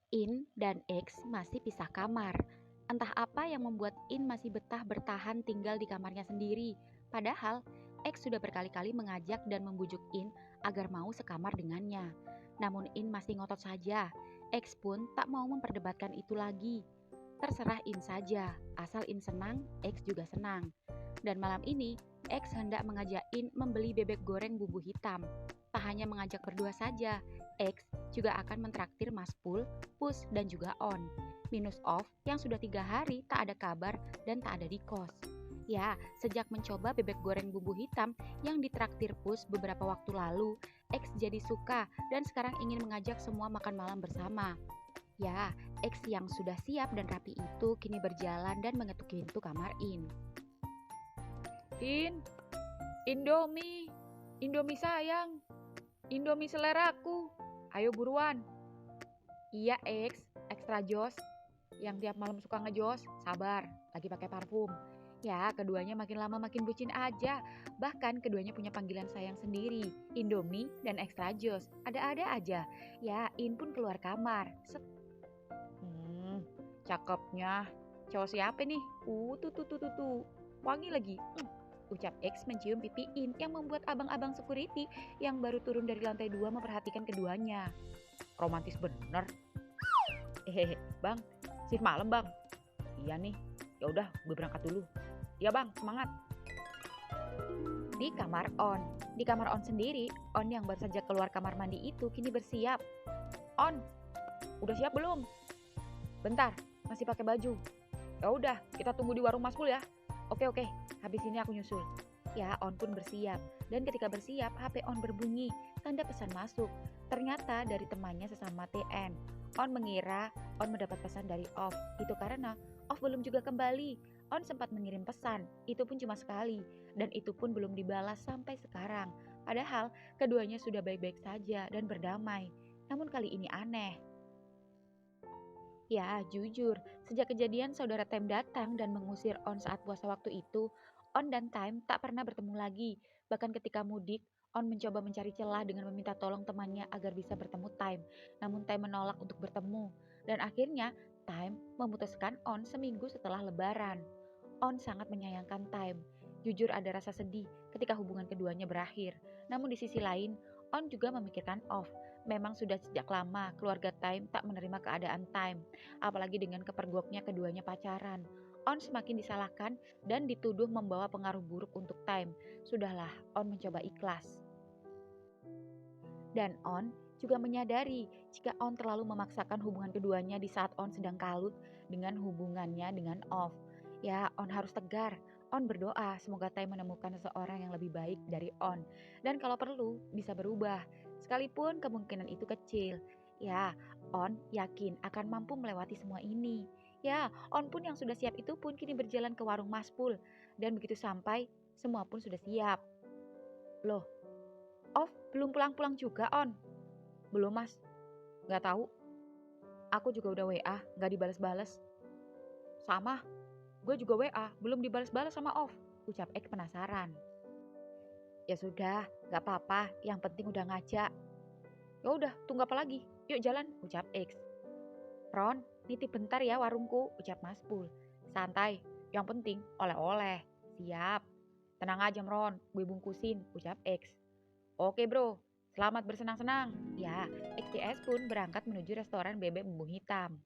In dan X masih pisah kamar. Entah apa yang membuat In masih betah bertahan tinggal di kamarnya sendiri. Padahal X sudah berkali-kali mengajak dan membujuk In agar mau sekamar dengannya. Namun In masih ngotot saja. X pun tak mau memperdebatkan itu lagi. Terserah In saja, asal In senang, X juga senang. Dan malam ini, X hendak mengajak In membeli bebek goreng bumbu hitam. Tak hanya mengajak berdua saja, X juga akan mentraktir Mas Pul, Pus, dan juga On. Minus Off yang sudah 3 hari tak ada kabar dan tak ada di kos. Ya, sejak mencoba bebek goreng bumbu hitam yang ditraktir Pus beberapa waktu lalu, X jadi suka dan sekarang ingin mengajak semua makan malam bersama. Ya, X yang sudah siap dan rapi itu kini berjalan dan mengetuk pintu kamar In. In, Indomie, Indomie sayang, Indomie seleraku, ayo buruan. Iya X, ekstra jos, yang tiap malam suka ngejos, sabar, lagi pakai parfum. Ya, keduanya makin lama makin bucin aja. Bahkan keduanya punya panggilan sayang sendiri, Indomie dan ekstra jos. Ada-ada aja. Ya, In pun keluar kamar. Cakepnya. Cowok siapa nih? Tuh. Wangi lagi. Ucap X mencium pipi In yang membuat abang-abang security yang baru turun dari lantai 2 memperhatikan keduanya. Romantis bener. Bang, shift malam bang. Iya nih, ya udah gue berangkat dulu. Iya bang, semangat. Di kamar On sendiri, On yang baru saja keluar kamar mandi itu kini bersiap. On, udah siap belum? Bentar, masih pakai baju. Ya udah, kita tunggu di warung Mas Pul ya. Oke, habis ini aku nyusul. Ya, On pun bersiap. Dan ketika bersiap, HP On berbunyi, tanda pesan masuk. Ternyata dari temannya sesama TN. On mengira On mendapat pesan dari Off. Itu karena Off belum juga kembali. On sempat mengirim pesan, itu pun cuma sekali. Dan itu pun belum dibalas sampai sekarang. Padahal keduanya sudah baik-baik saja dan berdamai. Namun kali ini aneh. Ya, jujur, sejak kejadian saudara Time datang dan mengusir On saat puasa waktu itu, On dan Time tak pernah bertemu lagi. Bahkan ketika mudik, On mencoba mencari celah dengan meminta tolong temannya agar bisa bertemu Time. Namun Time menolak untuk bertemu. Dan akhirnya, Time memutuskan On seminggu setelah lebaran. On sangat menyayangkan Time. Jujur ada rasa sedih ketika hubungan keduanya berakhir. Namun di sisi lain, On juga memikirkan Off. Memang sudah sejak lama keluarga Time tak menerima keadaan Time, apalagi dengan kepergoknya keduanya pacaran. On semakin disalahkan dan dituduh membawa pengaruh buruk untuk Time. Sudahlah, On mencoba ikhlas. Dan On juga menyadari jika On terlalu memaksakan hubungan keduanya di saat On sedang kalut dengan hubungannya dengan Off. Ya, On harus tegar. On berdoa semoga Time menemukan seseorang yang lebih baik dari On. Dan kalau perlu, bisa berubah. Sekalipun kemungkinan itu kecil. Ya, On yakin akan mampu melewati semua ini. Ya, On pun yang sudah siap itu pun kini berjalan ke warung Mas Pul. Dan begitu sampai, semua pun sudah siap. Loh, Off belum pulang-pulang juga, On? Belum mas, nggak tahu. Aku juga udah WA, nggak dibales-bales. Sama, gue juga WA, belum dibales-bales sama Off. Ucap X penasaran. Ya sudah, gak apa-apa, yang penting udah ngajak. Ya udah, tunggu apa lagi? Yuk jalan, ucap X. Ron, nitip bentar ya warungku, ucap Mas Pul. Santai, yang penting oleh-oleh. Siap. Tenang aja Ron, gue bungkusin, ucap X. Oke bro, selamat bersenang-senang. Ya, XTS pun berangkat menuju restoran bebek bumbu hitam.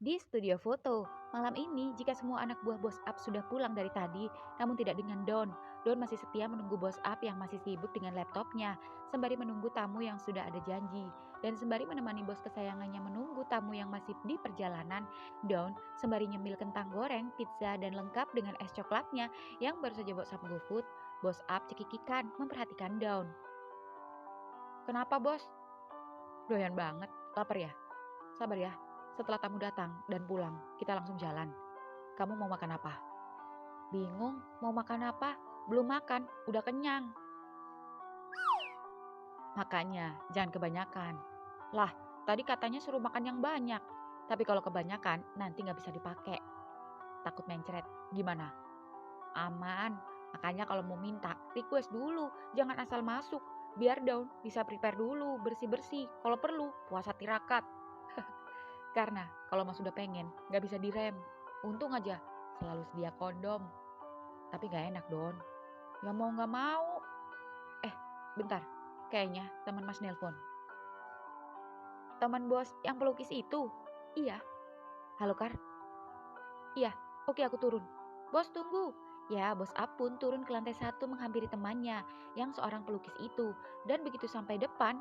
Di studio foto, malam ini jika semua anak buah Bos Up sudah pulang dari tadi, namun tidak dengan Don. Don masih setia menunggu Bos Up yang masih sibuk dengan laptopnya, sembari menunggu tamu yang sudah ada janji. Dan sembari menemani bos kesayangannya menunggu tamu yang masih di perjalanan, Don sembari nyemil kentang goreng, pizza, dan lengkap dengan es coklatnya yang baru saja Bos Up GoFood, Bos Up cekikikan memperhatikan Don. Kenapa bos? Doyan banget, lapar ya? Sabar ya, setelah tamu datang dan pulang, kita langsung jalan. Kamu mau makan apa? Bingung, mau makan apa? Belum makan, udah kenyang. Makanya, jangan kebanyakan. Lah, tadi katanya suruh makan yang banyak. Tapi kalau kebanyakan, nanti nggak bisa dipakai. Takut mencret, gimana? Aman, makanya kalau mau minta, request dulu. Jangan asal masuk. Biar Daun bisa prepare dulu, bersih-bersih. Kalau perlu, puasa tirakat. Karena kalau Mas udah pengen, nggak bisa direm. Untung aja selalu sedia kondom. Tapi nggak enak, Don. Ya mau nggak mau. Bentar. Kayaknya teman Mas nelpon. Teman bos yang pelukis itu? Iya. Halo, Kar? Iya, oke aku turun. Bos tunggu. Ya, bos Ap pun turun ke lantai 1 menghampiri temannya yang seorang pelukis itu. Dan begitu sampai depan,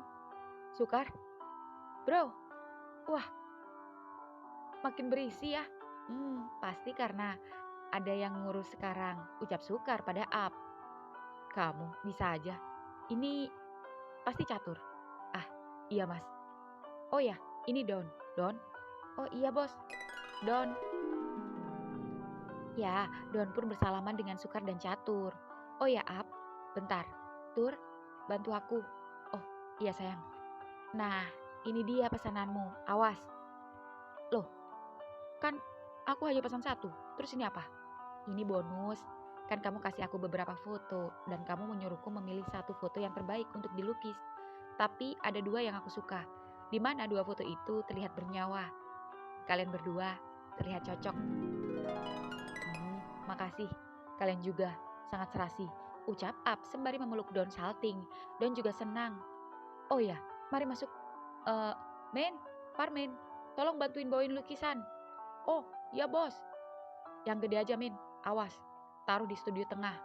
Sukar, bro, wah makin berisi ya. Pasti karena ada yang ngurus sekarang, ucap Sukar pada Ap. Kamu bisa aja. Ini pasti catur. Ah, iya mas. Oh ya, ini Don. Don? Oh iya bos. Don. Ya, Don pun bersalaman dengan Sukar dan Catur. Oh ya, Ap, bentar. Tur, bantu aku. Oh, iya sayang. Nah, ini dia pesananmu. Awas. Loh, kan aku hanya pesan 1. Terus ini apa? Ini bonus. Kan kamu kasih aku beberapa foto dan kamu menyuruhku memilih 1 foto yang terbaik untuk dilukis. Tapi ada 2 yang aku suka. Di mana 2 foto itu terlihat bernyawa. Kalian berdua terlihat cocok. Makasih, kalian juga sangat serasi, ucap Ap sembari memeluk Don salting. Don juga senang. Oh ya, mari masuk. Men, Parmen, tolong bantuin bawain lukisan. Oh, iya bos. Yang gede aja, Men. Awas, taruh di studio tengah.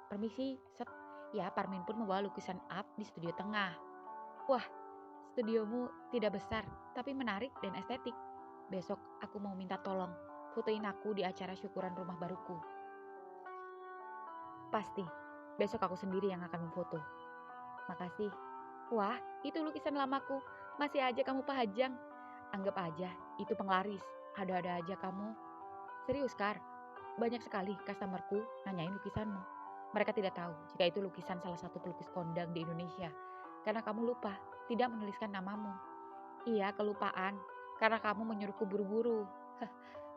Permisi, set. Ya, Parmen pun membawa lukisan Ap di studio tengah. Wah, studiomu tidak besar, tapi menarik dan estetik. Besok aku mau minta tolong. Fotoin aku di acara syukuran rumah baruku. Pasti, besok aku sendiri yang akan memfoto. Makasih. Wah, itu lukisan lamaku. Masih aja kamu pahajang. Anggap aja, itu penglaris. Ada-ada aja kamu. Serius, Kar. Banyak sekali customerku nanyain lukisanmu. Mereka tidak tahu jika itu lukisan salah satu pelukis kondang di Indonesia. Karena kamu lupa, tidak menuliskan namamu. Iya, kelupaan. Karena kamu menyuruhku buru-buru.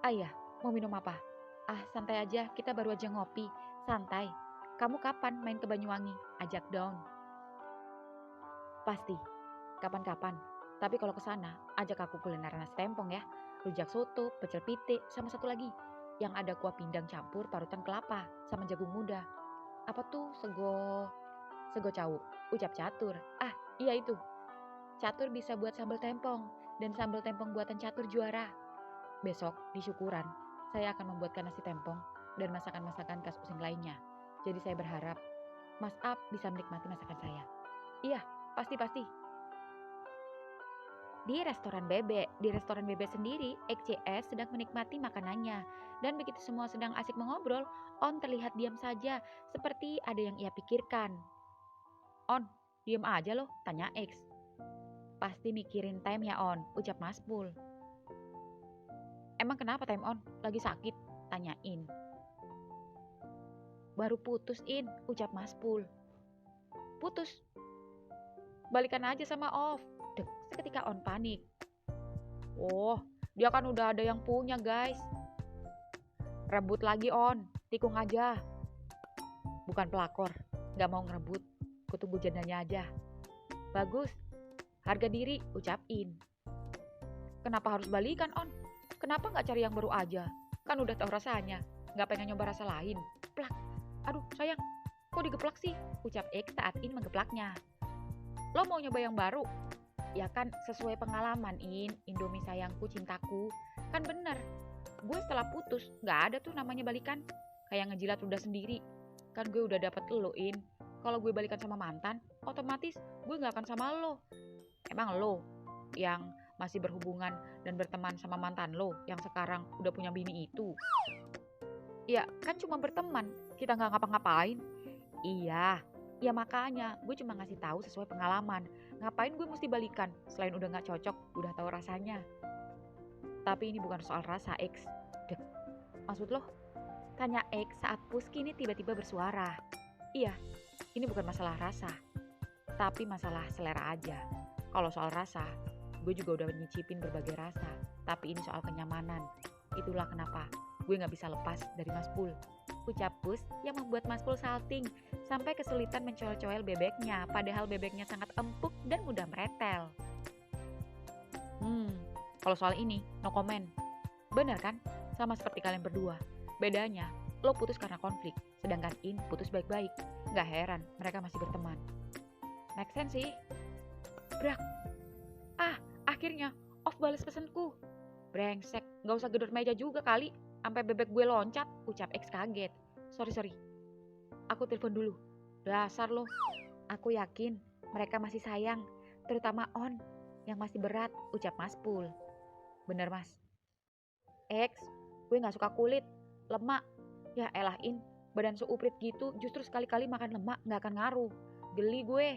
Ayah, mau minum apa? Ah, santai aja, kita baru aja ngopi. Santai. Kamu kapan main ke Banyuwangi? Ajak dong. Pasti. Kapan-kapan. Tapi kalau ke sana, ajak aku kulineran nasi tempong ya. Rujak soto, pecel pitik, sama satu lagi. Yang ada kuah pindang campur parutan kelapa sama jagung muda. Apa tuh? Sego cau, ucap Catur. Ah, iya itu. Catur bisa buat sambal tempong. Dan sambal tempong buatan Catur juara. Besok, di syukuran, saya akan membuatkan nasi tempong dan masakan-masakan khas Using lainnya. Jadi saya berharap Mas Ap bisa menikmati masakan saya. Iya, pasti. Di restoran bebek sendiri, XCS sedang menikmati makanannya. Dan begitu semua sedang asik mengobrol, On terlihat diam saja, seperti ada yang ia pikirkan. On, diam aja loh, tanya X. Pasti mikirin time ya On, ucap Mas Pul. Emang kenapa time On? Lagi sakit? Tanya In. Baru putus In, ucap Mas Pul. Putus? Balikan aja sama Off. Dek, seketika On panik. Oh, dia kan udah ada yang punya guys. Rebut lagi On, tikung aja. Bukan pelakor, gak mau ngerebut. Kutunggu jandanya aja. Bagus, harga diri, ucap In. Kenapa harus balikan On? Kenapa gak cari yang baru aja? Kan udah tahu rasanya, gak pengen nyoba rasa lain. Plak, aduh sayang, kok digeplak sih? Ucap X saat In menggeplaknya. Lo mau nyoba yang baru? Ya kan sesuai pengalaman In, Indomie sayangku, cintaku. Kan bener, gue setelah putus gak ada tuh namanya balikan. Kayak ngejilat ludah sendiri. Kan gue udah dapet lo In. Kalau gue balikan sama mantan, otomatis gue gak akan sama lo. Emang lo yang masih berhubungan dan berteman sama mantan lo yang sekarang udah punya bini itu? Ya kan cuma berteman, kita gak ngapa-ngapain. Iya, ya makanya gue cuma ngasih tahu sesuai pengalaman. Ngapain gue mesti balikan selain udah gak cocok, udah tahu rasanya. Tapi ini bukan soal rasa X. Dek, maksud lo? Tanya X saat Puski ini tiba-tiba bersuara. Iya, ini bukan masalah rasa, tapi masalah selera aja. Kalau soal rasa, gue juga udah nyicipin berbagai rasa, tapi ini soal kenyamanan. Itulah kenapa gue gak bisa lepas dari Mas Pul. Ucap Pus yang membuat Mas Pul salting sampai kesulitan mencoel-coel bebeknya, padahal bebeknya sangat empuk dan mudah meretel. Kalau soal ini, no comment. Bener kan? Sama seperti kalian berdua. Bedanya, lo putus karena konflik, sedangkan In putus baik-baik. Gak heran mereka masih berteman. Make sense sih. Brak. Akhirnya Off balas pesanku. Brengsek, gak usah gedor meja juga kali. Sampai bebek gue loncat, ucap X kaget. Sorry. Aku telepon dulu. Dasar lo. Aku yakin mereka masih sayang, terutama On yang masih berat, ucap Mas Pul. Bener Mas. X, gue gak suka kulit, lemak. Ya elah In, badan seuprit gitu justru sekali-kali makan lemak gak akan ngaruh. Geli gue,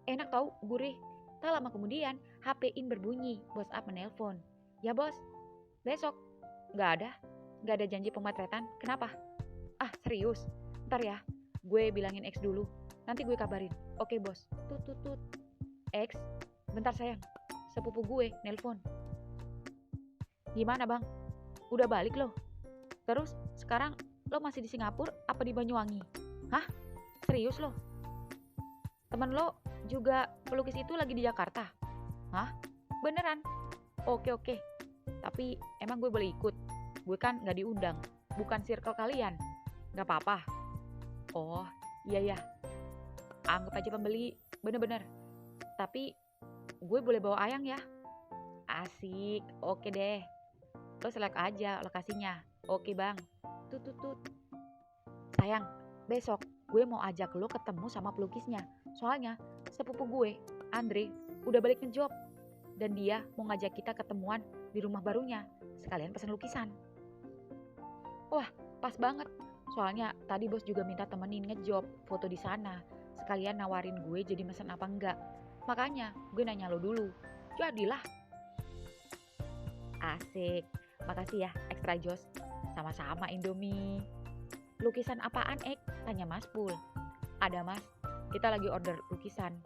enak tau, gurih. Tak lama kemudian, HP In berbunyi, bos up menelpon. Ya bos, besok. Gak ada janji pemotretan, kenapa? Serius, ntar ya, gue bilangin X dulu, nanti gue kabarin. Oke bos, tut. X, bentar sayang, sepupu gue nelpon. Gimana bang? Udah balik lo? Terus sekarang lo masih di Singapura apa di Banyuwangi? Hah? Serius lo? Temen lo juga pelukis itu lagi di Jakarta? Hah? Beneran? Oke. Tapi emang gue boleh ikut? Gue kan gak diundang, bukan circle kalian. Gak apa-apa. Oh, iya. Anggap aja pembeli, bener-bener. Tapi gue boleh bawa Ayang ya? Asik, oke deh. Lo select aja lokasinya. Oke bang. Tut. Sayang, besok gue mau ajak lo ketemu sama pelukisnya. Soalnya sepupu gue, Andre, udah balik ngejob. Dan dia mau ngajak kita ketemuan di rumah barunya. Sekalian pesan lukisan. Wah, pas banget. Soalnya tadi bos juga minta temenin ngejob foto di sana. Sekalian nawarin gue jadi mesen apa enggak. Makanya gue nanya lo dulu. Jadilah. Asik. Makasih ya, Extra Jos. Sama-sama Indomie. Lukisan apaan, Ek? Tanya Mas Pul. Ada Mas, kita lagi order lukisan.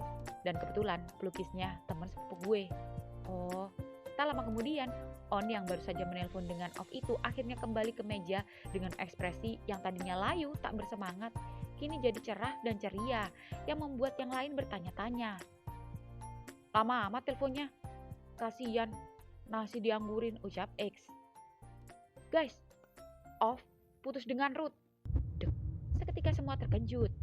Dan kebetulan pelukisnya teman sepupu gue. Oh, tak lama kemudian, On yang baru saja menelpon dengan Off itu akhirnya kembali ke meja dengan ekspresi yang tadinya layu tak bersemangat, kini jadi cerah dan ceria yang membuat yang lain bertanya-tanya. Lama amat teleponnya. Kasian, nasi dianggurin, ucap X. Guys, Off putus dengan Ruth. Seketika semua terkejut.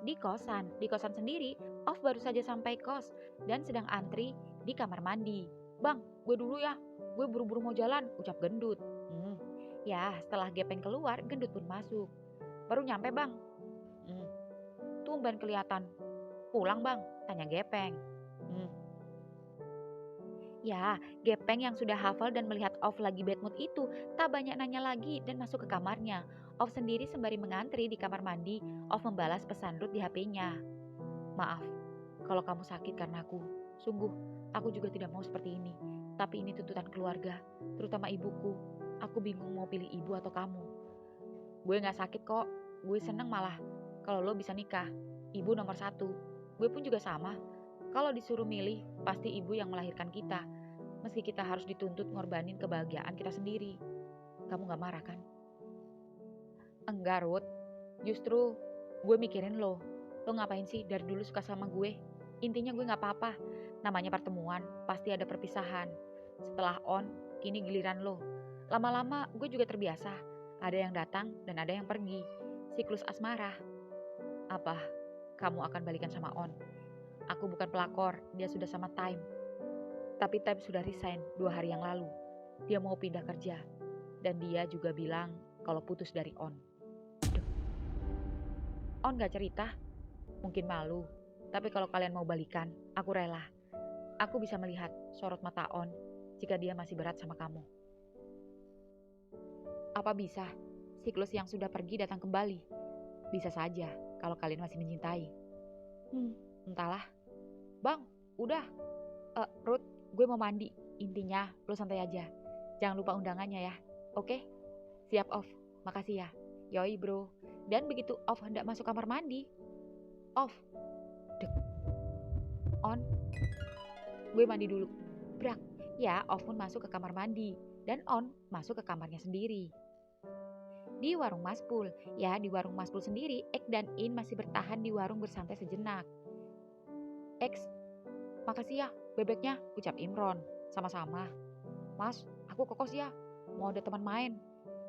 Di kosan sendiri, Off baru saja sampai kos dan sedang antri di kamar mandi. Bang, gue dulu ya, gue buru-buru mau jalan, ucap gendut. Ya, setelah Gepeng keluar, gendut pun masuk. Baru nyampe bang. Tumben kelihatan. Pulang bang, tanya Gepeng. Ya, Gepeng yang sudah hafal dan melihat Off lagi bad mood itu tak banyak nanya lagi dan masuk ke kamarnya. Off sendiri sembari mengantri di kamar mandi, Off membalas pesan Ruth di HP-nya. Maaf, kalau kamu sakit karena aku. Sungguh, aku juga tidak mau seperti ini. Tapi ini tuntutan keluarga, terutama ibuku. Aku bingung mau pilih ibu atau kamu. Gue gak sakit kok, gue seneng malah. Kalau lo bisa nikah, ibu nomor 1. Gue pun juga sama. Kalau disuruh milih, pasti ibu yang melahirkan kita. Meski kita harus dituntut ngorbanin kebahagiaan kita sendiri. Kamu gak marah kan? Enggak, Ruth. Justru gue mikirin lo. Lo ngapain sih dari dulu suka sama gue? Intinya gue gak apa-apa. Namanya pertemuan, pasti ada perpisahan. Setelah On, kini giliran lo. Lama-lama gue juga terbiasa. Ada yang datang dan ada yang pergi. Siklus asmara. Apa? Kamu akan balikan sama On? Aku bukan pelakor, dia sudah sama Time. Tapi Time sudah resign 2 hari yang lalu. Dia mau pindah kerja. Dan dia juga bilang kalau putus dari On. On gak cerita? Mungkin malu. Tapi kalau kalian mau balikan, aku rela. Aku bisa melihat sorot mata On jika dia masih berat sama kamu. Apa bisa siklus yang sudah pergi datang kembali? Bisa saja kalau kalian masih mencintai. Entahlah. Bang, udah. Ruth, gue mau mandi. Intinya, lo santai aja. Jangan lupa undangannya ya. Oke? Siap, Off. Makasih ya. Yoi, bro. Dan begitu Off hendak masuk kamar mandi. Off. Dek. On. Gue mandi dulu. Brak. Ya, Off pun masuk ke kamar mandi. Dan On masuk ke kamarnya sendiri. Di warung Mas Pul. Ya, di warung Mas Pul sendiri, Ek dan In masih bertahan di warung bersantai sejenak. X, Makasih ya bebeknya, ucap Imron. Sama-sama. Mas, aku ke kos ya. Mau ada teman main.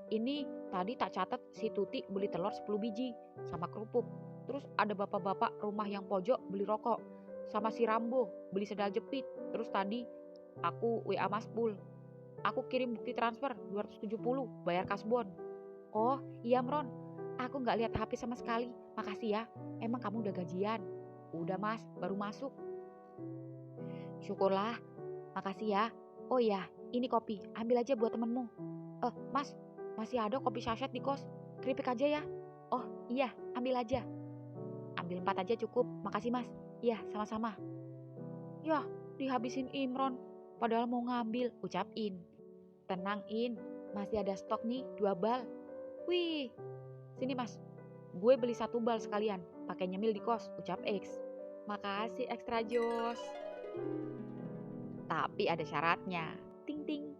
Ini tadi tak catat si Tuti beli telur 10 biji sama kerupuk. Terus ada bapak-bapak rumah yang pojok beli rokok. Sama si Rambo beli sendal jepit. Terus tadi aku WA Mas Pul. Aku kirim bukti transfer 270 bayar kasbon. Oh iya Mron, aku nggak lihat HP sama sekali. Makasih ya, emang kamu udah gajian? Udah mas, baru masuk. Syukurlah, makasih ya. Oh iya, ini kopi, ambil aja buat temenmu. Mas, masih ada kopi sachet di kos. Keripik aja ya. Oh iya, ambil aja. Ambil 4 aja cukup, makasih mas. Iya, sama-sama. Yah, dihabisin Imron. Padahal mau ngambil, ucap In. Tenang In, masih ada stok nih 2 bal. Wih, sini mas, gue beli 1 bal sekalian, pakai nyemil di kos, ucap X. Makasih Extra Jos. Tapi ada syaratnya. Ting ting.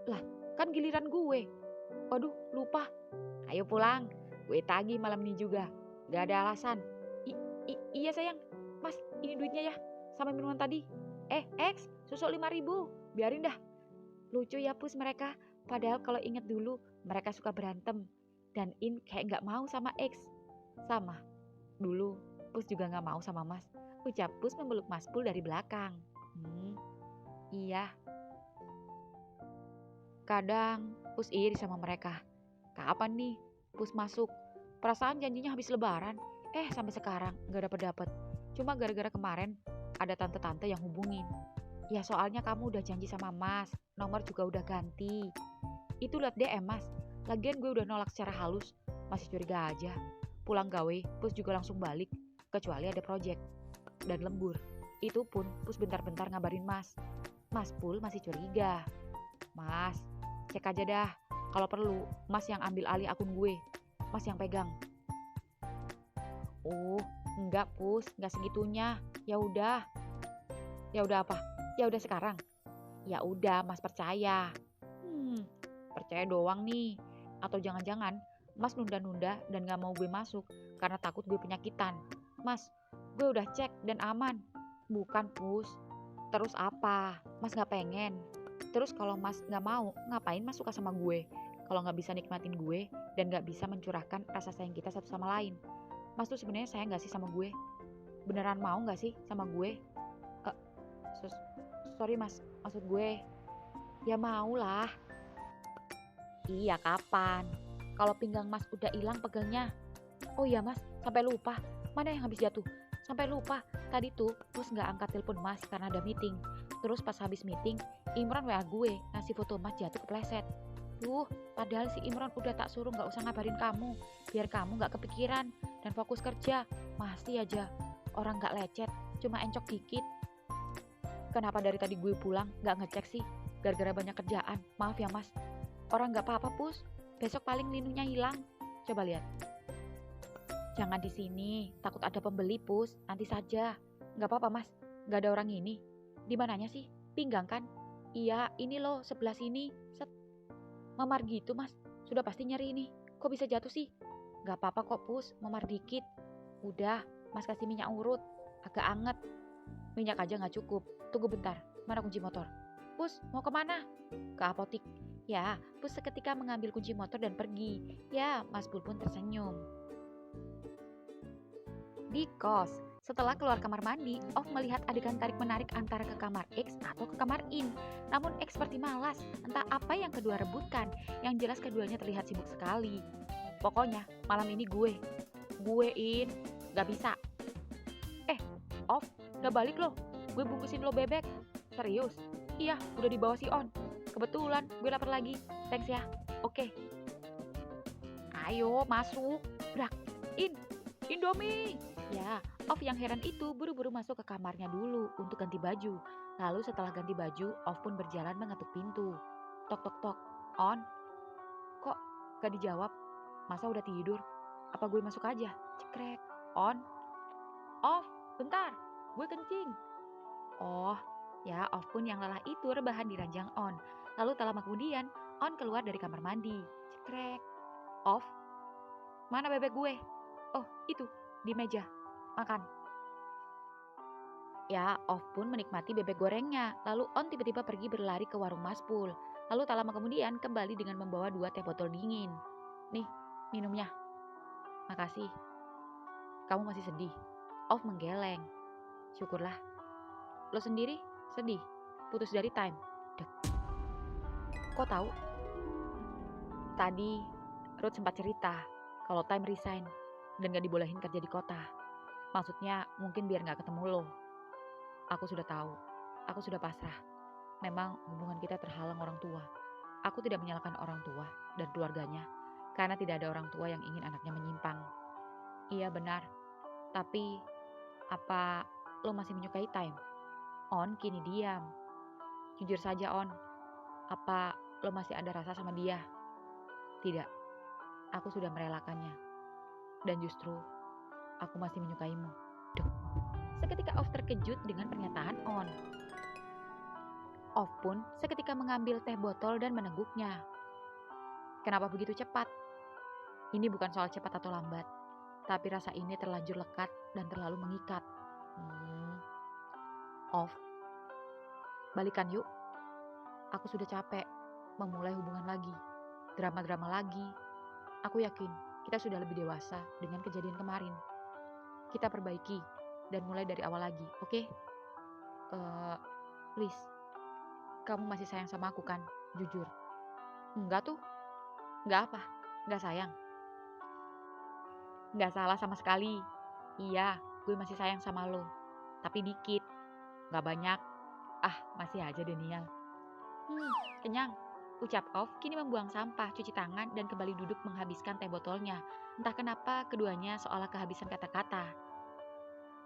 Lah, kan giliran gue. Waduh, lupa. Ayo pulang, gue tagih malam ini juga. Gak ada alasan. Iya sayang, mas ini duitnya ya, sama minuman tadi. X, susuk 5.000, biarin dah. Lucu ya pus mereka, padahal kalau inget dulu mereka suka berantem. Dan In kayak gak mau sama X. Sama, dulu Pus juga gak mau sama Mas. Ucap Pus memeluk Mas Pul dari belakang. Iya. Kadang Pus iri sama mereka. Kapan nih Pus masuk? Perasaan janjinya habis lebaran. Sampai sekarang gak dapet-dapet. Cuma gara-gara kemarin ada tante-tante yang hubungin. Ya soalnya kamu udah janji sama Mas, nomor juga udah ganti. Itu liat DM Mas, lagian gue udah nolak secara halus, masih curiga aja. Pulang gawe, Pus juga langsung balik, kecuali ada project. Dan lembur, itu pun Pus bentar-bentar ngabarin Mas. Mas Pul masih curiga. Mas, cek aja dah, kalau perlu Mas yang ambil alih akun gue, Mas yang pegang. Enggak Pus, enggak segitunya. Ya udah apa? Ya udah sekarang. Ya udah, Mas percaya. Percaya doang nih. Atau jangan-jangan Mas nunda-nunda dan gak mau gue masuk karena takut gue penyakitan. Mas, gue udah cek dan aman. Bukan Pus. Terus apa? Mas gak pengen. Terus kalau Mas gak mau, ngapain Mas suka sama gue? Kalau gak bisa nikmatin gue dan gak bisa mencurahkan rasa sayang kita satu sama lain. Mas tuh sebenarnya sayang gak sih sama gue? Beneran mau gak sih sama gue? Sorry Mas, maksud gue ya mau lah. Iya kapan? Kalau pinggang Mas udah hilang pegelnya. Oh iya Mas, sampai lupa. Mana yang habis jatuh? Sampai lupa. Tadi tuh Pus gak angkat telepon Mas karena ada meeting. Terus pas habis meeting, Imron WA gue ngasih foto Mas jatuh kepleset. Padahal si Imron udah tak suruh gak usah ngabarin kamu. Biar kamu gak kepikiran dan fokus kerja. Masih aja, orang gak lecet, cuma encok dikit. Kenapa dari tadi gue pulang gak ngecek sih? Gara-gara banyak kerjaan. Maaf ya Mas. Orang gak apa-apa Pus. Besok paling linunya hilang. Coba lihat. Jangan di sini. Takut ada pembeli Pus. Nanti saja. Gak apa-apa Mas. Gak ada orang ini. Di mananya sih? Pinggang kan? Iya, ini loh sebelah sini. Set. Memar gitu Mas. Sudah pasti nyeri ini. Kok bisa jatuh sih? Gak apa-apa kok Pus. Memar dikit. Udah, Mas kasih minyak urut. Agak anget. Minyak aja gak cukup. Tunggu bentar, mana kunci motor? Pus, mau kemana? Ke apotik. Ya, Pus seketika mengambil kunci motor dan pergi. Ya, Mas Pul pun tersenyum. Di kos, setelah keluar kamar mandi, Off melihat adegan tarik-menarik antara ke kamar X atau ke kamar In. Namun X seperti malas, entah apa yang kedua rebutkan. Yang jelas keduanya terlihat sibuk sekali. Pokoknya, malam ini gue In, gak bisa. Off, gak balik loh. Gue bungkusin lo bebek. Serius? Iya, udah dibawa si On. Kebetulan gue lapar lagi. Thanks ya. Oke. Ayo masuk. Brak. Indomie. Ya, Off yang heran itu buru-buru masuk ke kamarnya dulu untuk ganti baju. Lalu setelah ganti baju, Off pun berjalan mengetuk pintu. Tok tok tok. On. Kok gak dijawab? Masa udah tidur? Apa gue masuk aja? Cekrek. On. Off, bentar. Gue kencing. Oh, ya Off pun yang lelah itu rebahan di ranjang On. Lalu tak lama kemudian, On keluar dari kamar mandi. Cekrek. Off, mana bebek gue? Oh, itu, di meja. Makan. Ya, Off pun menikmati bebek gorengnya. Lalu On tiba-tiba pergi berlari ke warung Maspul. Lalu tak lama kemudian kembali dengan membawa 2 teh botol dingin. Nih, minumnya. Makasih. Kamu masih sedih? Off menggeleng. Syukurlah. Lo sendiri sedih? Putus dari Time? Dek. Kok tahu? Tadi Ruth sempat cerita kalau Time resign dan gak dibolehin kerja di kota. Maksudnya mungkin biar gak ketemu lo. Aku sudah tahu. Aku sudah pasrah. Memang hubungan kita terhalang orang tua. Aku tidak menyalahkan orang tua dan keluarganya karena tidak ada orang tua yang ingin anaknya menyimpang. Iya benar. Tapi apa lo masih menyukai Time? On kini diam. Jujur saja On. Apa lo masih ada rasa sama dia? Tidak. Aku sudah merelakannya. Dan justru aku masih menyukaimu. Duh. Seketika Off terkejut dengan pernyataan On. Off pun seketika mengambil teh botol dan meneguknya. Kenapa begitu cepat? Ini bukan soal cepat atau lambat, tapi rasa ini terlanjur lekat dan terlalu mengikat. Off, balikan yuk. Aku sudah capek memulai hubungan lagi, drama-drama lagi. Aku yakin kita sudah lebih dewasa dengan kejadian kemarin. Kita perbaiki dan mulai dari awal lagi, oke? Please. Kamu masih sayang sama aku kan? Jujur. Enggak tuh. Enggak apa? Enggak sayang. Enggak salah sama sekali. Iya, gue masih sayang sama lo. Tapi dikit. Enggak banyak. Masih aja Daniel. Kenyang. Ucap Off kini membuang sampah, cuci tangan, dan kembali duduk menghabiskan teh botolnya. Entah kenapa keduanya seolah kehabisan kata-kata.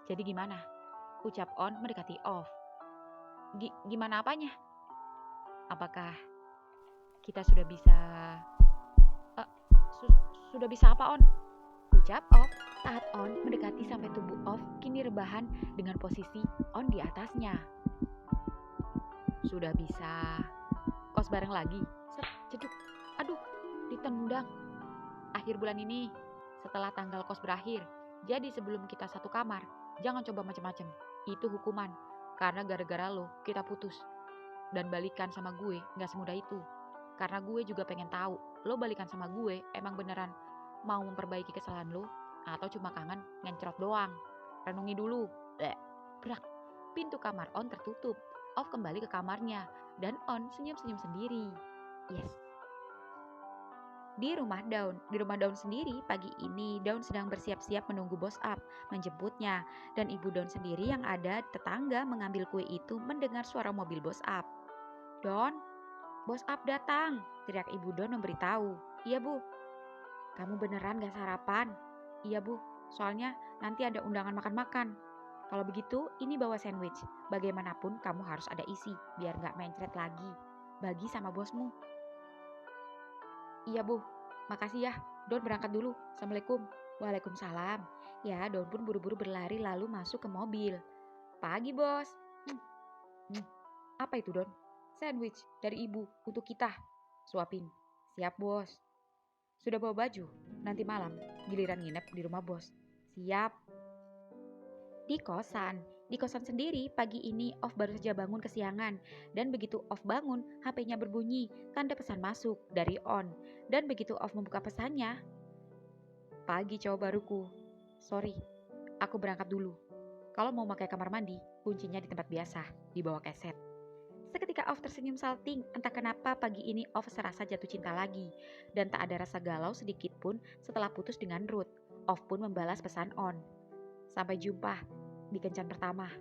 Jadi gimana? Ucap On mendekati Off. Gimana apanya? Apakah kita sudah bisa... sudah bisa apa On? Ucap Off saat On mendekati sampai tubuh Off kini rebahan dengan posisi On di atasnya. Sudah bisa kos bareng lagi. Jeduk. Aduh, ditendang. Akhir bulan ini, setelah tanggal kos berakhir. Jadi sebelum kita satu kamar, jangan coba macam-macam. Itu hukuman. Karena gara-gara lo, kita putus. Dan balikan sama gue gak semudah itu. Karena gue juga pengen tahu, lo balikan sama gue emang beneran mau memperbaiki kesalahan lo atau cuma kangen ngencrot doang. Renungi dulu. Brak. Pintu kamar On tertutup. Off kembali ke kamarnya dan On senyum-senyum sendiri. Yes. Di rumah Daun sendiri pagi ini Daun sedang bersiap-siap menunggu bos up menjemputnya dan ibu Daun sendiri yang ada tetangga mengambil kue itu mendengar suara mobil bos up. Don, bos up datang, teriak ibu Don memberitahu. Iya bu. Kamu beneran gak sarapan? Iya bu, soalnya nanti ada undangan makan-makan. Kalau begitu, ini bawa sandwich. Bagaimanapun kamu harus ada isi, biar gak mencret lagi. Bagi sama bosmu. Iya bu, makasih ya. Don berangkat dulu. Assalamualaikum. Waalaikumsalam. Ya, Don pun buru-buru berlari lalu masuk ke mobil. Pagi bos. Apa itu Don? Sandwich dari ibu untuk kita. Suapin. Siap bos. Sudah bawa baju? Nanti malam giliran nginep di rumah bos. Siap. Di kosan sendiri pagi ini Off baru saja bangun kesiangan. Dan begitu Off bangun, HP-nya berbunyi, tanda pesan masuk dari On. Dan begitu Off membuka pesannya, pagi cowok baruku. Sorry, aku berangkat dulu. Kalau mau pakai kamar mandi, kuncinya di tempat biasa, di bawah keset. Seketika Off tersenyum salting, entah kenapa pagi ini Off serasa jatuh cinta lagi. Dan tak ada rasa galau sedikit pun setelah putus dengan Ruth. Off pun membalas pesan On. Sampai jumpa di kencan pertama.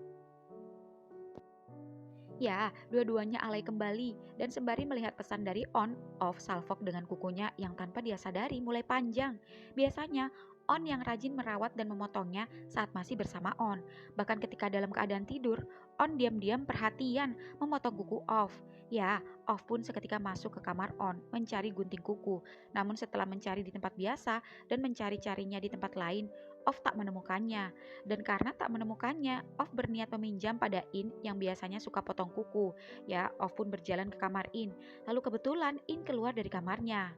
Ya, dua-duanya alay kembali dan sembari melihat pesan dari On, Off salfok dengan kukunya yang tanpa dia sadari mulai panjang. Biasanya On yang rajin merawat dan memotongnya saat masih bersama On. Bahkan ketika dalam keadaan tidur, On diam-diam perhatian memotong kuku Off. Ya, Off pun seketika masuk ke kamar On mencari gunting kuku. Namun setelah mencari di tempat biasa dan mencari-carinya di tempat lain, Off tak menemukannya. Dan karena tak menemukannya, Off berniat meminjam pada In yang biasanya suka potong kuku. Ya, Off pun berjalan ke kamar In. Lalu kebetulan In keluar dari kamarnya.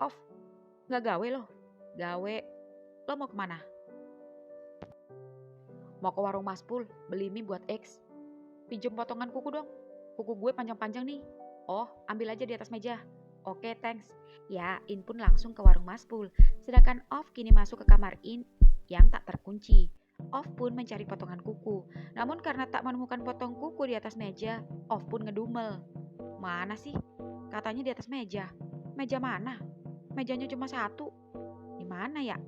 Off, gak gawe loh. Gawe. Lo mau kemana? Mau ke warung Mas Pul, beli mie buat X. Pinjem potongan kuku dong. Kuku gue panjang-panjang nih. Oh, ambil aja di atas meja. Oke, thanks. Ya, In pun langsung ke warung Maspul. Sedangkan Off kini masuk ke kamar In yang tak terkunci. Off pun mencari potongan kuku. Namun karena tak menemukan potong kuku di atas meja, Off pun ngedumel. Mana sih? Katanya di atas meja. Meja mana? Mejanya cuma satu. Di mana ya?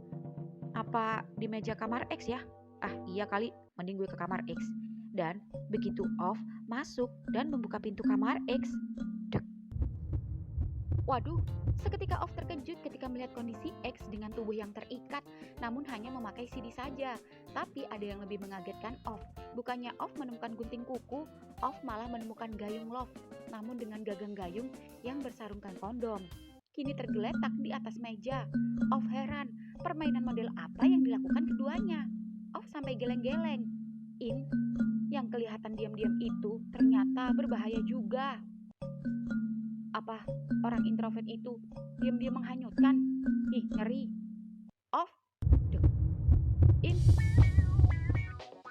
Apa di meja kamar X ya? Ah iya kali, mending gue ke kamar X. Dan begitu Off masuk dan membuka pintu kamar X, dek. Waduh, seketika Off terkejut ketika melihat kondisi X dengan tubuh yang terikat, namun hanya memakai CD saja. Tapi ada yang lebih mengagetkan Off. Bukannya Off menemukan gunting kuku, Off malah menemukan gayung love, namun dengan gagang gayung yang bersarungkan kondom. Kini tergeletak di atas meja. Off heran, permainan model apa yang dilakukan keduanya? Off sampai geleng-geleng. In, yang kelihatan diam-diam itu ternyata berbahaya juga. Apa orang introvert itu diam-diam menghanyutkan? Ih, ngeri. Off. In.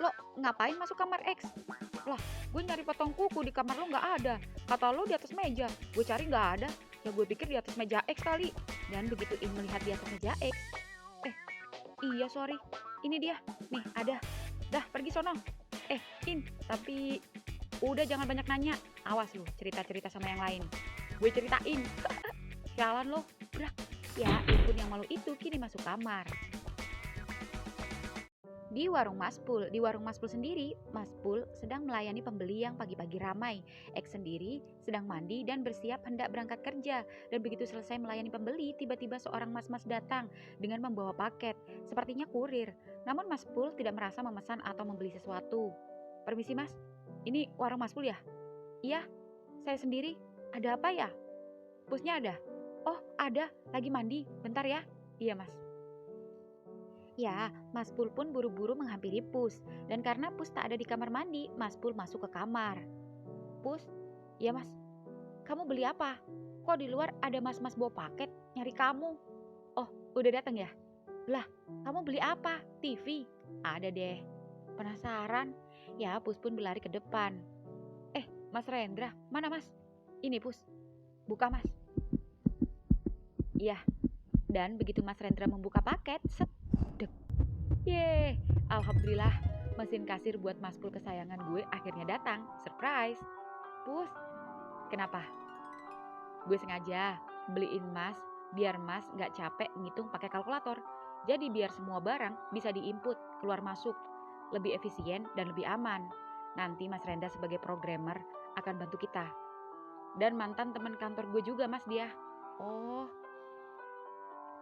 Lo ngapain masuk kamar X? Lah, gue nyari potong kuku di kamar lo nggak ada. Kata lo di atas meja. Gue cari nggak ada. Ya gue pikir di atas meja X kali. Dan begitu In melihat di atas meja X. Iya sorry. Ini dia. Nih ada. Dah pergi sono. In. Tapi udah jangan banyak nanya. Awas lu cerita-cerita sama yang lain. Gue ceritain. Jalan lo. Brak. Ya In pun yang malu itu kini masuk kamar. Di warung Maspul sendiri, Maspul sedang melayani pembeli yang pagi-pagi ramai. X sendiri sedang mandi dan bersiap hendak berangkat kerja. Dan begitu selesai melayani pembeli, tiba-tiba seorang mas-mas datang dengan membawa paket. Sepertinya kurir. Namun Maspul tidak merasa memesan atau membeli sesuatu. Permisi mas, ini warung Maspul ya? Iya, saya sendiri. Ada apa ya? Pusnya ada? Oh ada, lagi mandi. Bentar ya. Iya mas. Ya, Mas Pul pun buru-buru menghampiri Pus. Dan karena Pus tak ada di kamar mandi, Mas Pul masuk ke kamar. Pus, ya mas, kamu beli apa? Kok di luar ada mas-mas bawa paket nyari kamu? Oh, udah datang ya? Lah, kamu beli apa? TV? Ada deh. Penasaran? Ya, Pus pun berlari ke depan. Mas Rendra, mana mas? Ini Pus, buka mas. Iya, dan begitu Mas Rendra membuka paket, set. Yeay, alhamdulillah mesin kasir buat Maspul kesayangan gue akhirnya datang. Surprise. Pus, kenapa? Gue sengaja beliin mas biar mas gak capek ngitung pakai kalkulator. Jadi biar semua barang bisa diinput keluar masuk, lebih efisien dan lebih aman. Nanti Mas Rendra sebagai programmer akan bantu kita. Dan mantan teman kantor gue juga mas dia. Oh.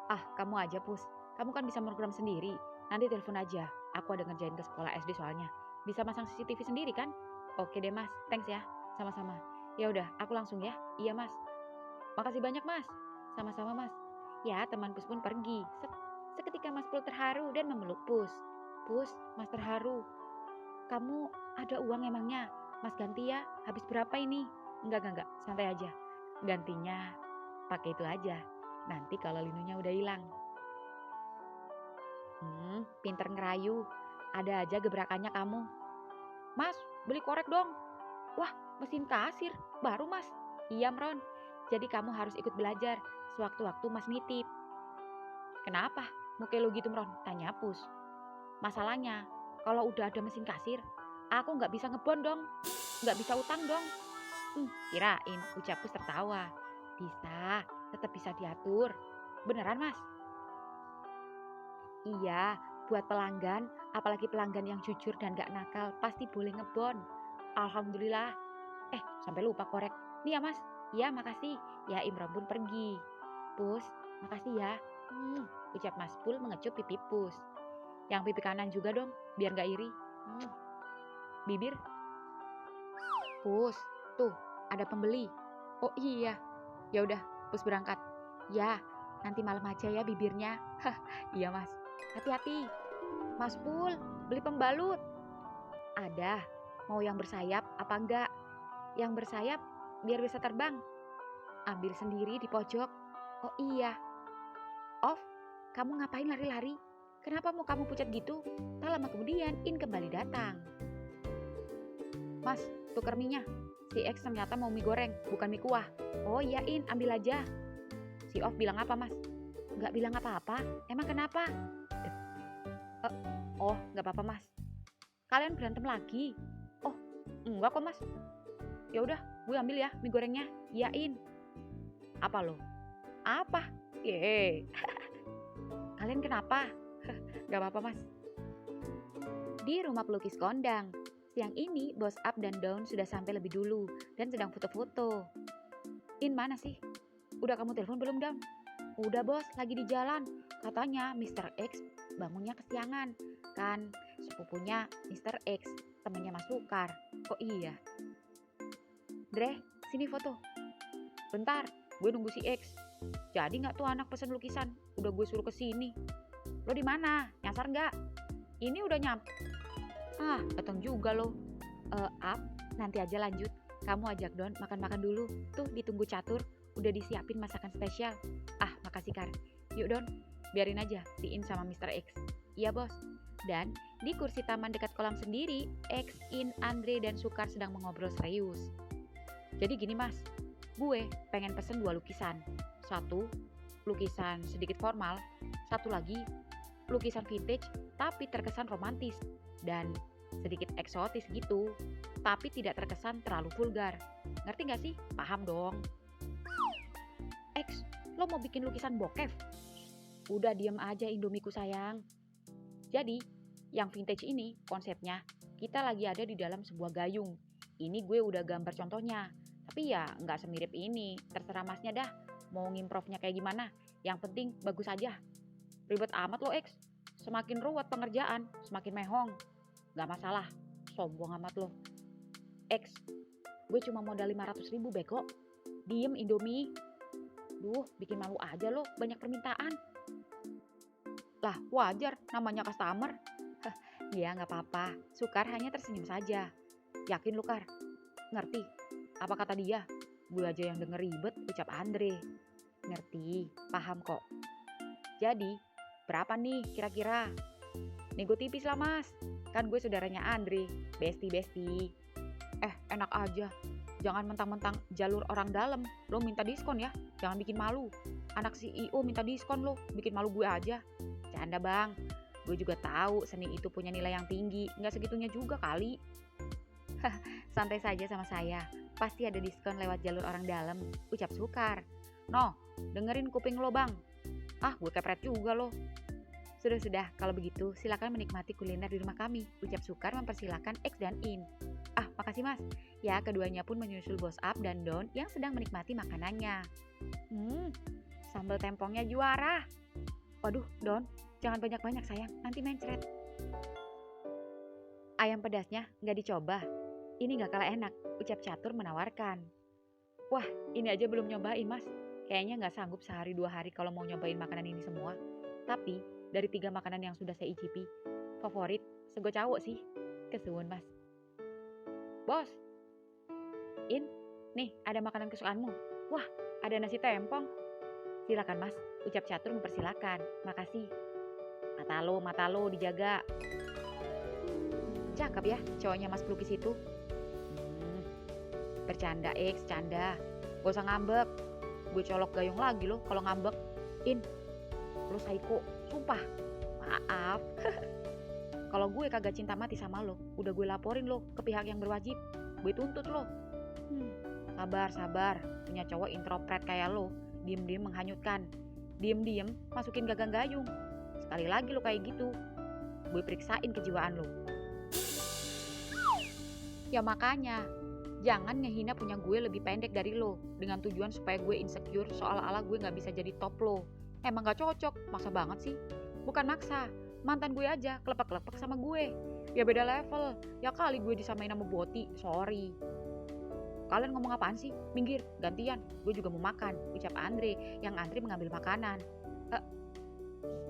Ah, kamu aja Pus. Kamu kan bisa program sendiri. Nanti telepon aja, aku ada ngerjain ke sekolah SD soalnya. Bisa masang CCTV sendiri kan? Oke deh mas, thanks ya, sama-sama. Ya udah, aku langsung ya. Iya mas. Makasih banyak mas. Sama-sama mas. Ya, teman Pus pun pergi. Seketika Mas Pul terharu dan memeluk Pus. Pus, mas terharu. Kamu ada uang emangnya? Mas ganti ya, habis berapa ini? Enggak, santai aja. Gantinya pakai itu aja. Nanti kalau linunya udah hilang. Pinter ngerayu. Ada aja gebrakannya kamu. Mas, beli korek dong. Wah, mesin kasir. Baru mas. Iya Mron. Jadi kamu harus ikut belajar. Sewaktu-waktu mas nitip. Kenapa? Muka lu gitu Mron? Tanya Pus. Masalahnya, kalau udah ada mesin kasir, aku gak bisa ngebon dong. Gak bisa utang dong. Kirain, ucap Pus tertawa. Bisa, tetap bisa diatur. Beneran mas? Iya, buat pelanggan, apalagi pelanggan yang jujur dan gak nakal, pasti boleh ngebon. Alhamdulillah. Sampai lupa korek. Nih ya mas. Ya makasih. Ya Imron pun pergi. Pus, makasih ya. Ucap Mas Pul mengecup pipi Pus. Yang pipi kanan juga dong, biar gak iri. Bibir. Pus, tuh ada pembeli. Oh iya. Ya udah, Pus berangkat. Ya, nanti malam aja ya bibirnya. Iya mas. Hati-hati. Mas Pul, beli pembalut. Ada. Mau yang bersayap apa enggak? Yang bersayap biar bisa terbang. Ambil sendiri di pojok. Oh iya. Off, kamu ngapain lari-lari? Kenapa mau kamu pucat gitu? Tak lama kemudian In kembali datang. Mas, tuker minyak. Si X ternyata mau mie goreng, bukan mie kuah. Oh iya In, ambil aja. Si Off bilang apa mas? Nggak bilang apa-apa. Emang kenapa? Oh, nggak apa-apa mas. Kalian berantem lagi? Oh, enggak kok mas. Ya udah, gue ambil ya mie gorengnya. Iyain. Apa lo? Apa? Yeay. Kalian kenapa? Gak apa-apa mas. Di rumah pelukis kondang. Siang ini bos Up dan Down sudah sampai lebih dulu dan sedang foto-foto. In mana sih? Udah kamu telepon belum Down? Udah bos, lagi di jalan. Katanya Mr. X bangunnya kesiangan. Kan sepupunya Mr. X, temannya Mas Sukar. Oh iya. Dre, sini foto. Bentar, gue nunggu si X. Jadi nggak tuh anak pesen lukisan? Udah gue suruh kesini. Lo di mana? Nyasar nggak? Ini udah nyampe. Ah, datang juga lo. Up, nanti aja lanjut. Kamu ajak Don makan-makan dulu. Tuh ditunggu catur, udah disiapin masakan spesial. Ah, makasih Kar. Yuk Don, biarin aja si In sama Mr. X. Iya bos. Dan di kursi taman dekat kolam sendiri, X, In, Andre, dan Sukar sedang mengobrol serius. Jadi gini mas, gue pengen pesen 2 lukisan. Satu, lukisan sedikit formal. Satu lagi, lukisan vintage tapi terkesan romantis. Dan sedikit eksotis gitu, tapi tidak terkesan terlalu vulgar. Ngerti gak sih? Paham dong. X, lo mau bikin lukisan bokep? Udah diem aja Indomiku sayang. Jadi, yang vintage ini konsepnya, kita lagi ada di dalam sebuah gayung. Ini gue udah gambar contohnya. Tapi ya nggak semirip ini, terserah masnya dah. Mau ngimprovnya kayak gimana, yang penting bagus aja. Ribet amat lo X, semakin ruwet pengerjaan, semakin mehong. Gak masalah, sombong amat lo. X, gue cuma modal 500.000 beko. Diem Indomie. Duh, bikin malu aja lo, banyak permintaan. Lah, wajar, namanya customer. Ya gak apa-apa, Sukar hanya tersenyum saja. Yakin lo Kar? Ngerti? Apa kata dia? Gue aja yang denger ribet, ucap Andre. Ngerti, paham kok. Jadi, berapa nih kira-kira? Nego tipis lah mas, kan gue saudaranya Andre, besti. Enak aja, jangan mentang-mentang jalur orang dalam, lo minta diskon ya, jangan bikin malu. Anak CEO minta diskon lo, bikin malu gue aja. Canda bang, gue juga tahu seni itu punya nilai yang tinggi, nggak segitunya juga kali. Santai saja sama saya, pasti ada diskon lewat jalur orang dalam, ucap Sukar. No, dengerin kuping lo bang. Ah, gue kepret juga lo. Sudah, kalau begitu silakan menikmati kuliner di rumah kami, ucap Sukar mempersilahkan X dan In. Ah, makasih mas. Ya, keduanya pun menyusul bos Up dan Don yang sedang menikmati makanannya. Sambal tempongnya juara. Waduh, Don, jangan banyak-banyak sayang, nanti mencret. Ayam pedasnya nggak dicoba. Ini nggak kalah enak, ucap Catur menawarkan. Wah, ini aja belum nyobain mas. Kayaknya nggak sanggup sehari 2 hari kalau mau nyobain makanan ini semua. Tapi, dari 3 makanan yang sudah saya icipi, favorit sego cawok sih. Kesuwun mas. Bos, In, nih ada makanan kesukaanmu. Wah, ada nasi tempong. Silakan mas, ucap Catur mempersilakan. Makasih. Mata lo dijaga. Cakep ya cowoknya mas pelukis itu. Bercanda X, canda. Gak usah ngambek. Gue colok gayung lagi loh kalau ngambek. In, lo psycho, sumpah. Maaf. Kalau gue kagak cinta mati sama lo, udah gue laporin lo ke pihak yang berwajib. Gue tuntut lo. Sabar. Punya cowok introvert kayak lo, diem-diem menghanyutkan. Diem-diem masukin gagang gayung. Sekali lagi lo kayak gitu, gue periksain kejiwaan lo. Ya makanya, jangan ngehina punya gue lebih pendek dari lo, dengan tujuan supaya gue insecure seolah-olah gue gak bisa jadi top lo. Emang gak cocok, maksa banget sih. Bukan maksa, mantan gue aja kelepek-kelepek sama gue. Ya beda level, ya kali gue disamain sama Boti, sorry. Kalian ngomong apaan sih? Minggir, gantian, gue juga mau makan, ucap Andre, yang Andre mengambil makanan.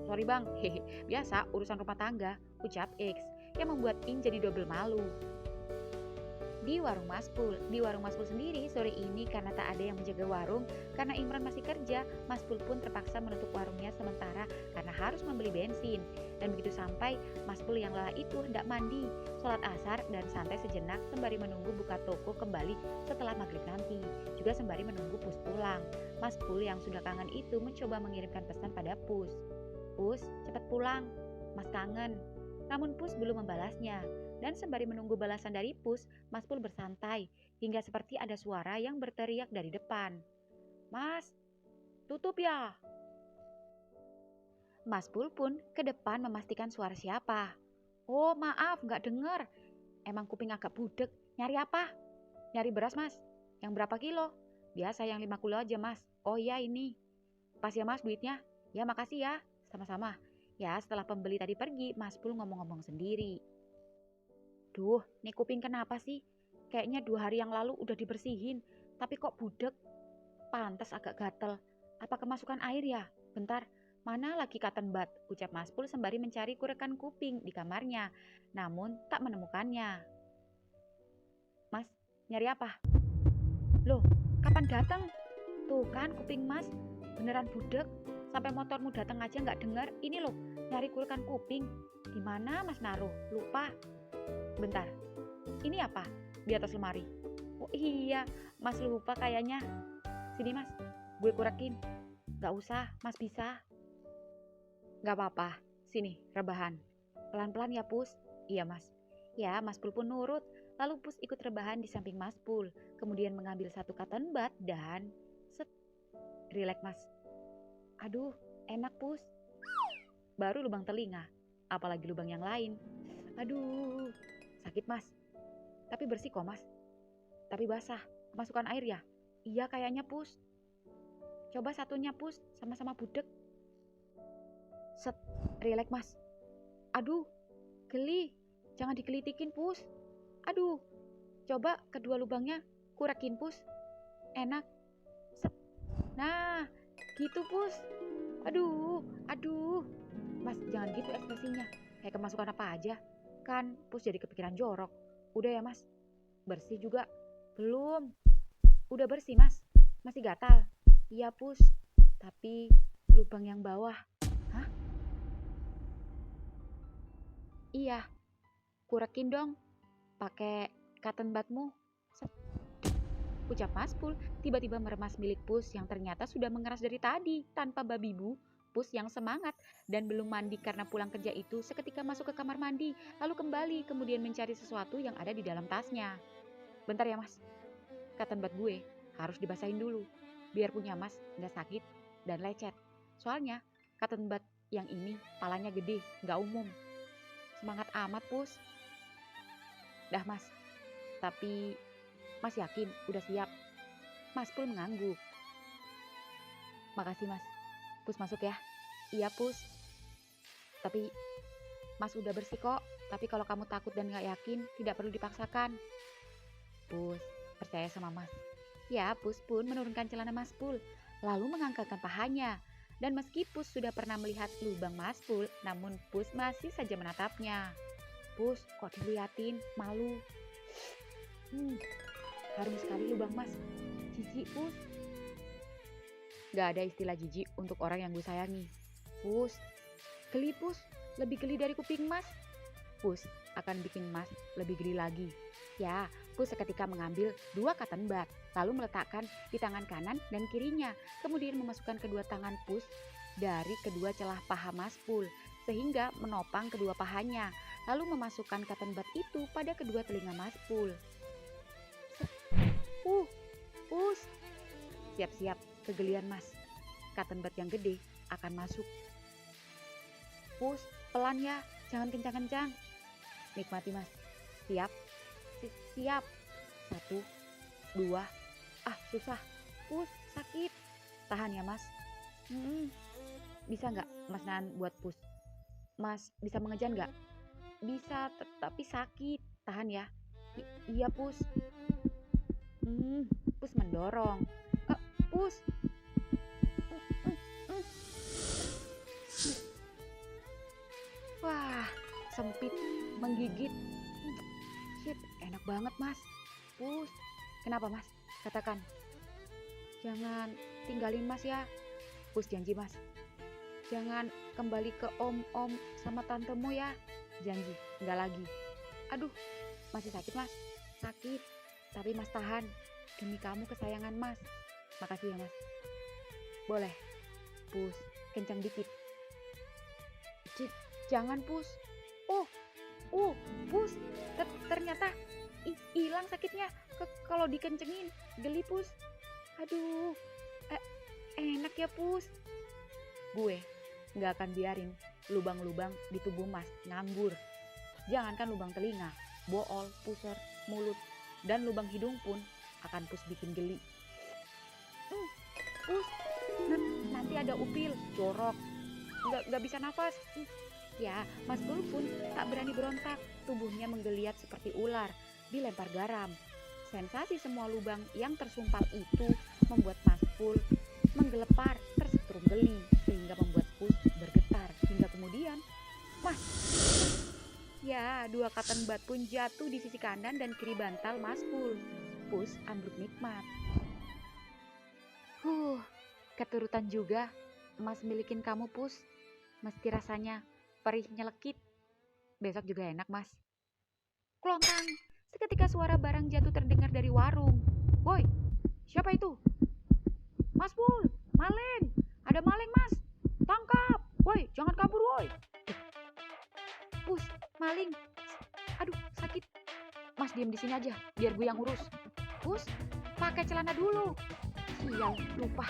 Sorry bang, hehe, biasa urusan rumah tangga, ucap X, yang membuat In jadi double malu. di warung Maspul. Di warung Maspul sendiri sore ini karena tak ada yang menjaga warung, karena Imran masih kerja, Maspul pun terpaksa menutup warungnya sementara karena harus membeli bensin. Dan begitu sampai, Maspul yang lelah itu hendak mandi, sholat asar dan santai sejenak sembari menunggu buka toko kembali setelah maghrib nanti. Juga sembari menunggu Pus pulang. Maspul yang sudah kangen itu mencoba mengirimkan pesan pada Pus. Pus, cepat pulang, Mas kangen. Namun Pus belum membalasnya. Dan sembari menunggu balasan dari Pus, Maspul bersantai, hingga seperti ada suara yang berteriak dari depan. Mas, tutup ya! Maspul pun ke depan memastikan suara siapa. Oh maaf, gak denger. Emang kuping agak budek. Nyari apa? Nyari beras mas. Yang berapa kilo? Biasa yang 5 kilo aja mas. Oh iya ini. Pas ya mas duitnya? Ya makasih ya. Sama-sama. Ya setelah pembeli tadi pergi, Maspul ngomong-ngomong sendiri. Duh, nih kuping kenapa sih? Kayaknya 2 hari yang lalu udah dibersihin, tapi kok budek? Pantas agak gatel. Apa kemasukan air ya? Bentar, mana lagi cotton bud? Ucap Maspul sembari mencari kurekan kuping di kamarnya, namun tak menemukannya. Mas, nyari apa? Loh, kapan datang? Tuh kan kuping mas, beneran budek. Sampai motormu datang aja nggak dengar. Ini loh, nyari kurekan kuping. Di mana mas naruh? Lupa. Bentar, ini apa? Di atas lemari. Oh iya, mas lupa kayaknya. Sini mas, gue kurekin. Gak usah, mas bisa. Gak apa-apa, sini rebahan. Pelan-pelan ya Pus. Iya mas. Ya, Maspul pun nurut. Lalu Pus ikut rebahan di samping Maspul. Kemudian mengambil satu cotton bud dan set. Rileks mas. Aduh, enak Pus. Baru lubang telinga, apalagi lubang yang lain. Aduh, sakit mas. Tapi bersih kok mas. Tapi basah, kemasukan air ya? Iya kayaknya Pus. Coba satunya Pus, sama-sama budek. Set, rileks mas. Aduh, geli. Jangan digelitikin Pus. Aduh, coba kedua lubangnya kurekin Pus. Enak. Set. Nah, gitu Pus. Aduh. Mas, jangan gitu ekspresinya. Kayak kemasukan apa aja. Kan Pus jadi kepikiran jorok. Udah ya mas, bersih juga? Belum. Udah bersih mas, masih gatal. Iya Pus, tapi lubang yang bawah. Hah? Iya, kurekin dong pakai cotton budmu. Ucap Maspul, tiba-tiba meremas milik Pus yang ternyata sudah mengeras dari tadi tanpa babi bu. Pus yang semangat dan belum mandi karena pulang kerja itu seketika masuk ke kamar mandi, lalu kembali kemudian mencari sesuatu yang ada di dalam tasnya. Bentar ya mas, cotton bud gue harus dibasahin dulu, biar punya mas nggak sakit dan lecet. Soalnya cotton bud yang ini palanya gede, nggak umum. Semangat amat Pus. Dah mas, tapi mas yakin udah siap? Maspul mengangguk. Makasih mas. Pus masuk ya. Iya Pus. Tapi mas udah bersih kok. Tapi kalau kamu takut dan gak yakin, tidak perlu dipaksakan. Pus, percaya sama mas. Ya, Pus pun menurunkan celana Maspul, lalu mengangkatkan pahanya. Dan meski Pus sudah pernah melihat lubang Maspul, namun Pus masih saja menatapnya. Pus, kok diliatin? Malu. Harum sekali lubang mas. Jijik Pus. Gak ada istilah jijik untuk orang yang gue sayangi. Pus, geli Pus, lebih geli dari kuping mas. Pus akan bikin mas lebih geli lagi. Ya, Pus seketika mengambil 2 cotton bud, lalu meletakkan di tangan kanan dan kirinya. Kemudian memasukkan kedua tangan Pus dari kedua celah paha Maspul, sehingga menopang kedua pahanya. Lalu memasukkan cotton bud itu pada kedua telinga Maspul. Pus, siap-siap kegelian mas. Cotton bud yang gede akan masuk. Pus, pelan ya, jangan kencang-kencang. Nikmati mas. Siap? Siap. 1, 2. Susah. Pus, sakit. Tahan ya mas. Bisa nggak mas nahan buat Pus? Mas bisa mengejan nggak? Bisa, tapi sakit. Tahan ya. Iya Pus. Pus mendorong. Pus. Wah, sempit, menggigit. Shit, enak banget mas. Pus. Kenapa Mas? Katakan. Jangan tinggalin Mas ya. Pus janji Mas. Jangan kembali ke om-om sama tantemu ya. Janji, nggak lagi. Aduh, masih sakit Mas? Sakit, tapi Mas tahan. Demi kamu kesayangan Mas. Makasih ya Mas. Boleh. Pus, kencang dikit. Jangan Pus. Pus, ternyata hilang sakitnya. Kalau dikencengin, geli Pus. Aduh, enak ya Pus. Gue nggak akan biarin lubang-lubang di tubuh Mas nganggur. Jangankan lubang telinga, bool, pusar, mulut, dan lubang hidung pun akan Pus bikin geli. Pus, nanti ada upil, jorok, nggak bisa nafas. Ya, Mas Pul pun tak berani berontak. Tubuhnya menggeliat seperti ular, dilempar garam. Sensasi semua lubang yang tersumpal itu membuat Mas Pul menggelepar, tersetrum geli, sehingga membuat Pus bergetar. Hingga kemudian, Mas, ya, 2 cotton bud pun jatuh di sisi kanan dan kiri bantal Mas Pul. Pus ambruk nikmat. Keturutan juga Mas milikin kamu Pus. Meski rasanya perih nyelekit. Besok juga enak Mas. Klontang, seketika suara barang jatuh terdengar dari warung. Woi, siapa itu? Mas Pul, maling. Ada maling Mas. Tangkap. Woi, jangan kabur woi. Pus, maling. Aduh, sakit. Mas diam di sini aja, biar gue yang urus. Pus, pakai celana dulu. Sial, lupa.